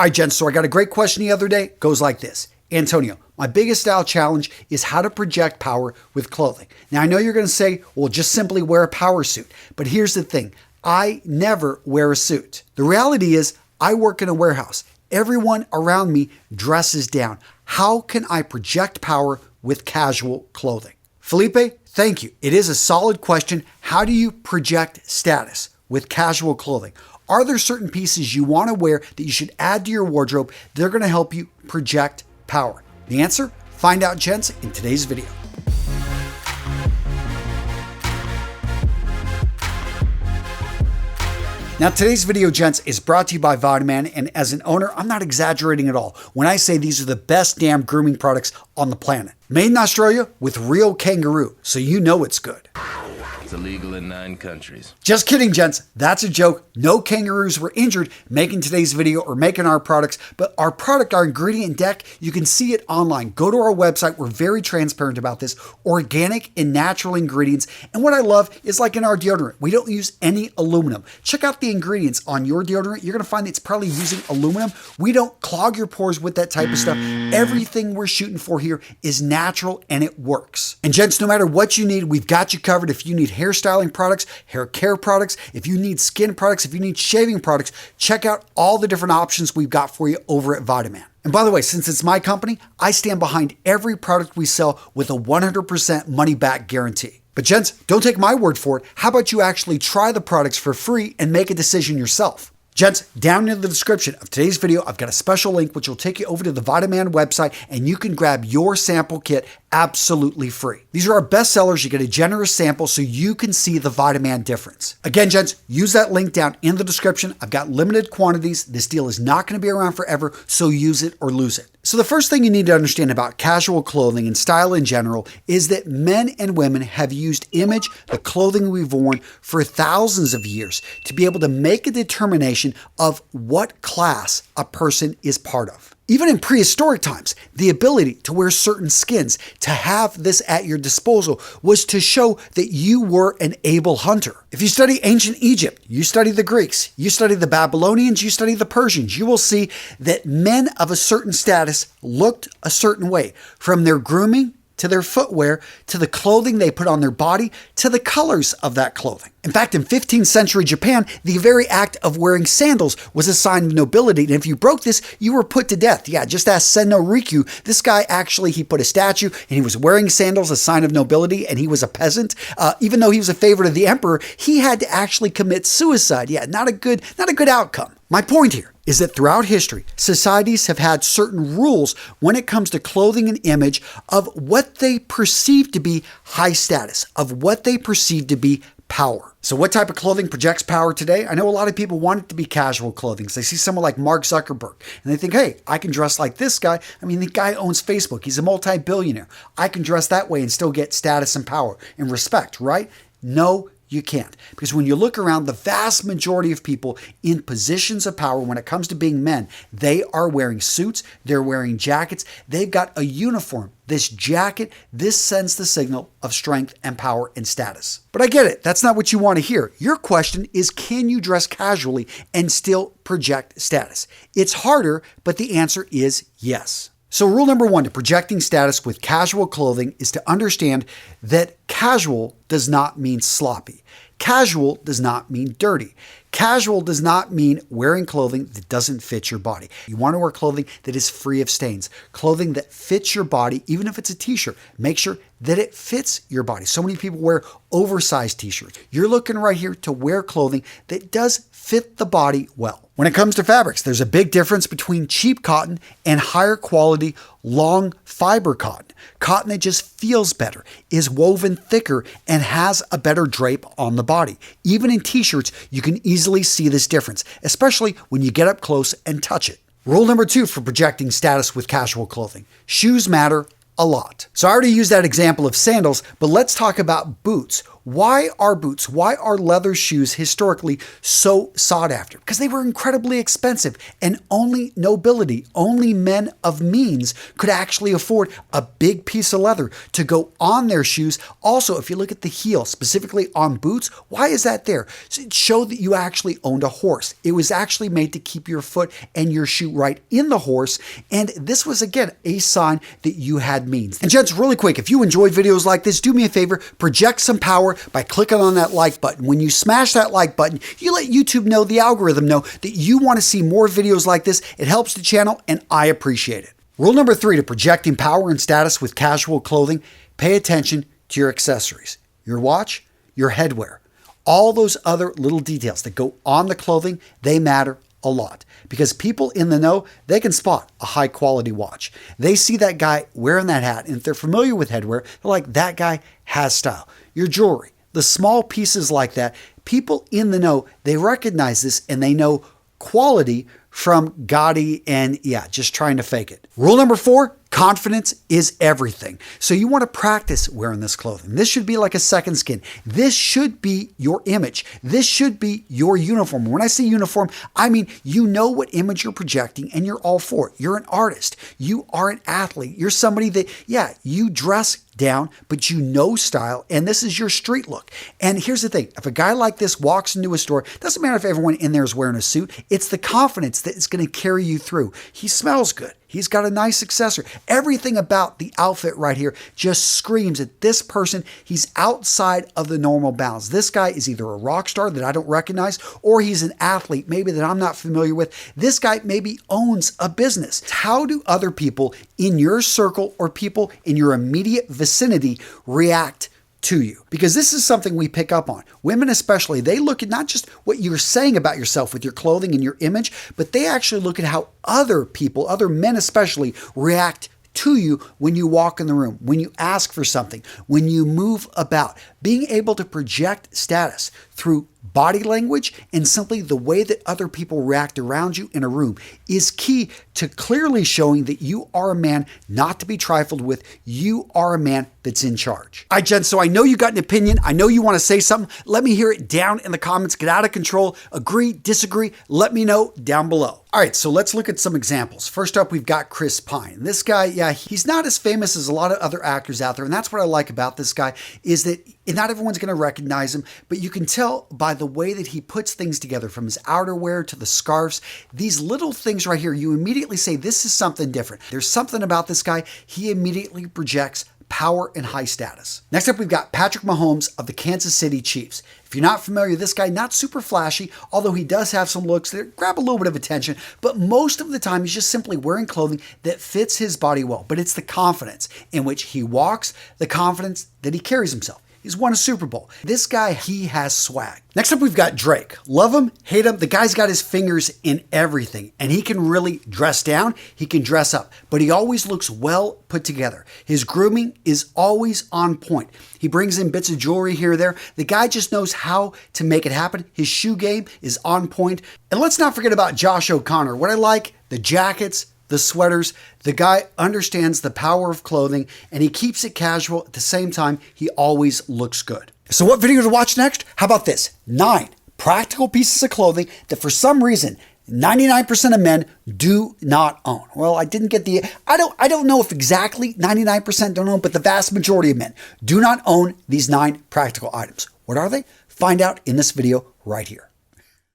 All right, gents, so I got a great question the other day. It goes like this. Antonio, my biggest style challenge is how to project power with clothing. Now, I know you're going to say, well, just simply wear a power suit. But here's the thing. I never wear a suit. The reality is I work in a warehouse. Everyone around me dresses down. How can I project power with casual clothing? Felipe, thank you. It is a solid question. How do you project status with casual clothing? Are there certain pieces you want to wear that you should add to your wardrobe that are going to help you project power? The answer? Find out, gents, in today's video. Now, today's video, gents, is brought to you by Vitaman, and as an owner, I'm not exaggerating at all when I say these are the best damn grooming products on the planet. Made in Australia with real kangaroo, so you know it's good. It's illegal in 9 countries. Just kidding, gents. That's a joke. No kangaroos were injured making today's video or making our products, but our product, our ingredient deck, you can see it online. Go to our website. We're very transparent about this. Organic and natural ingredients. And what I love is, like in our deodorant, we don't use any aluminum. Check out the ingredients on your deodorant. You're going to find it's probably using aluminum. We don't clog your pores with that type of stuff. Everything we're shooting for here is natural and it works. And gents, no matter what you need, we've got you covered. If you need hairstyling products, hair care products, if you need skin products, if you need shaving products, check out all the different options we've got for you over at Vitaman. And by the way, since it's my company, I stand behind every product we sell with a 100% money back guarantee. But gents, don't take my word for it. How about you actually try the products for free and make a decision yourself? Gents, down in the description of today's video, I've got a special link which will take you over to the Vitaman website and you can grab your sample kit absolutely free. These are our best sellers. You get a generous sample so you can see the Vitaman difference. Again, gents, use that link down in the description. I've got limited quantities. This deal is not going to be around forever, so use it or lose it. So the first thing you need to understand about casual clothing and style in general is that men and women have used image, the clothing we've worn, for thousands of years to be able to make a determination of what class a person is part of. Even in prehistoric times, the ability to wear certain skins, to have this at your disposal, was to show that you were an able hunter. If you study ancient Egypt, you study the Greeks, you study the Babylonians, you study the Persians, you will see that men of a certain status looked a certain way, from their grooming to their footwear, to the clothing they put on their body, to the colors of that clothing. In fact, in 15th century Japan, the very act of wearing sandals was a sign of nobility, and if you broke this, you were put to death. Yeah, just ask Centeno. This guy actually, he put a statue, and he was wearing sandals, a sign of nobility, and he was a peasant. Even though he was a favorite of the emperor, he had to actually commit suicide. Yeah, not a good outcome. My point here is that throughout history, societies have had certain rules when it comes to clothing and image of what they perceive to be high status, of what they perceive to be power. So what type of clothing projects power today? I know a lot of people want it to be casual clothing. So they see someone like Mark Zuckerberg and they think, hey, I can dress like this guy. I mean, the guy owns Facebook. He's a multi-billionaire. I can dress that way and still get status and power and respect, right? No, you can't. Because when you look around, the vast majority of people in positions of power, when it comes to being men, they are wearing suits, they're wearing jackets, they've got a uniform. This jacket, this sends the signal of strength and power and status. But I get it. That's not what you want to hear. Your question is, can you dress casually and still project status? It's harder, but the answer is yes. So rule number 1 to projecting status with casual clothing is to understand that casual does not mean sloppy. Casual does not mean dirty. Casual does not mean wearing clothing that doesn't fit your body. You want to wear clothing that is free of stains, clothing that fits your body, even if it's a t-shirt. Make sure that it fits your body. So many people wear oversized t-shirts. You're looking right here to wear clothing that does fit the body well. When it comes to fabrics, there's a big difference between cheap cotton and higher quality long fiber cotton. Cotton that just feels better, is woven thicker, and has a better drape on the body. Even in t-shirts, you can easily see this difference, especially when you get up close and touch it. Rule number 2 for projecting status with casual clothing. Shoes matter a lot. So I already used that example of sandals, but let's talk about boots Why are boots, why are leather shoes historically so sought after? Because they were incredibly expensive and only nobility, only men of means could actually afford a big piece of leather to go on their shoes. Also, if you look at the heel, specifically on boots, why is that there? So it showed that you actually owned a horse. It was actually made to keep your foot and your shoe right in the horse. And this was, again, a sign that you had means. And gents, really quick, if you enjoy videos like this, do me a favor, project some power by clicking on that like button. When you smash that like button, you let YouTube know, the algorithm know that you want to see more videos like this. It helps the channel and I appreciate it. Rule number 3 to projecting power and status with casual clothing, pay attention to your accessories, your watch, your headwear. All those other little details that go on the clothing, they matter a lot because people in the know, they can spot a high quality watch. They see that guy wearing that hat, and if they're familiar with headwear, they're like, that guy has style. Your jewelry, the small pieces like that, people in the know, they recognize this and they know quality from gaudy and just trying to fake it. Rule number 4, confidence is everything. So you want to practice wearing this clothing. This should be like a second skin. This should be your image. This should be your uniform. When I say uniform, I mean, you know what image you're projecting and you're all for it. You're an artist. You are an athlete. You're somebody that, you dress down, but you know style, and this is your street look. And here's the thing, if a guy like this walks into a store, doesn't matter if everyone in there is wearing a suit, it's the confidence that is going to carry you through. He smells good. He's got a nice accessory. Everything about the outfit right here just screams that this person, he's outside of the normal bounds. This guy is either a rock star that I don't recognize, or he's an athlete maybe that I'm not familiar with. This guy maybe owns a business. How do other people in your circle or people in your immediate vicinity react to you? Because this is something we pick up on. Women especially, they look at not just what you're saying about yourself with your clothing and your image, but they actually look at how other people, other men especially, react to you when you walk in the room, when you ask for something, when you move about. Being able to project status through body language and simply the way that other people react around you in a room is key to clearly showing that you are a man not to be trifled with. You are a man that's in charge. All right, Jen, so I know you got an opinion. I know you want to say something. Let me hear it down in the comments. Get out of control. Agree, disagree. Let me know down below. All right, so let's look at some examples. First up, we've got Chris Pine. This guy, he's not as famous as a lot of other actors out there, and that's what I like about this guy is that not everyone's going to recognize him, but you can tell by the way that he puts things together, from his outerwear to the scarves. These little things right here, you immediately say, this is something different. There's something about this guy. He immediately projects power and high status. Next up, we've got Patrick Mahomes of the Kansas City Chiefs. If you're not familiar with this guy, not super flashy, although he does have some looks that grab a little bit of attention, but most of the time he's just simply wearing clothing that fits his body well. But it's the confidence in which he walks, the confidence that he carries himself. He's won a Super Bowl. This guy, he has swag. Next up, we've got Drake. Love him, hate him. The guy's got his fingers in everything, and he can really dress down. He can dress up, but he always looks well put together. His grooming is always on point. He brings in bits of jewelry here or there. The guy just knows how to make it happen. His shoe game is on point. And let's not forget about Josh O'Connor. What I like, the jackets, the sweaters. The guy understands the power of clothing and he keeps it casual. At the same time, he always looks good. So what video to watch next? How about this? 9 practical pieces of clothing that for some reason 99% of men do not own. Well, I didn't get I don't know if exactly 99% don't own, but the vast majority of men do not own these 9 practical items. What are they? Find out in this video right here.